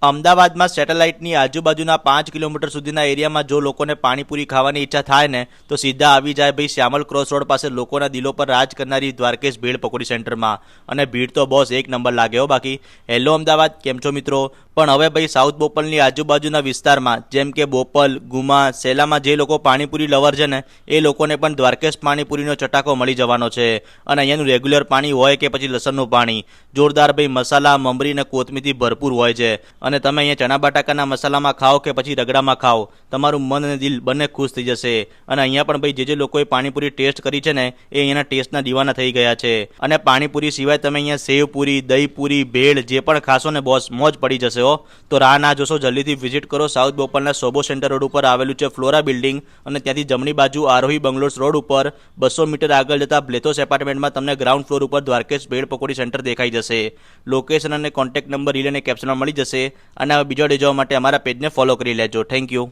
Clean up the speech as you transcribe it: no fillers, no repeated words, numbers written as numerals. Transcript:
અમદાવાદમાં સેટેલાઇટની આજુબાજુના 5 કિલોમીટર સુધીના એરિયામાં જો લોકોને પાણીપુરી ખાવાની ઈચ્છા થાય ને તો સીધા આવી જાય ભાઈ શ્યામલ ક્રોસ રોડ પાસે લોકોના દિલો પર રાજ કરનારી દ્વારકેશ ભેળ પકોડી સેન્ટરમાં। અને ભીડ તો બોસ એક નંબર લાગે હો બાકી। હેલો અમદાવાદ, કેમ છો મિત્રો? પણ હવે ભાઈ સાઉથ બોપલની આજુબાજુના વિસ્તારમાં જેમ કે બોપલ, ગુમા, સેલામાં જે લોકો પાણીપુરી લવર છે ને એ લોકોને પણ દ્વારકેશ પાણીપુરીનો ચટાકો મળી જવાનો છે। અને અહીંયાનું રેગ્યુલર પાણી હોય કે પછી લસણનું પાણી, જોરદાર ભાઈ મસાલા, મમરી અને કોથમીરથી ભરપૂર હોય છે। અને તમે અહીંયા ચણા બટાકાના મસાલામાં ખાઓ કે પછી રગડામાં ખાઓ, તમારું મન અને દિલ બંને ખુશ થઈ જશે। અને અહીંયા પણ ભાઈ જે લોકોએ પાણીપુરી ટેસ્ટ કરી છે ને એ અહીંયાના ટેસ્ટના દીવાના થઈ ગયા છે। અને પાણીપુરી સિવાય તમે અહીંયા સેવપુરી, દહીંપુરી, ભેળ જે પણ ખાશો ને બોસ મોજ પડી જશે હો। તો રાહ ના જોશો, જલ્દીથી વિઝિટ કરો સાઉથ બોપલના સોબો સેન્ટર રોડ ઉપર આવેલું છે ફ્લોરા બિલ્ડિંગ, અને ત્યાંથી જમણી બાજુ આરોહી બંગલોર્સ રોડ ઉપર 200 મીટર આગળ જતા બ્લેથોસ એપાર્ટમેન્ટમાં તમને ગ્રાઉન્ડ ફ્લોર ઉપર દ્વારકેશ ભેળ પકોડી સેન્ટર દેખાઈ જશે। લોકેશન અને કોન્ટેક્ટ નંબર રીલ અને કેપ્શનમાં મળી જશે। અને બીજો વિડિયો જોવા માટે અમારા પેજને ફોલો કરી લેજો। Thank you.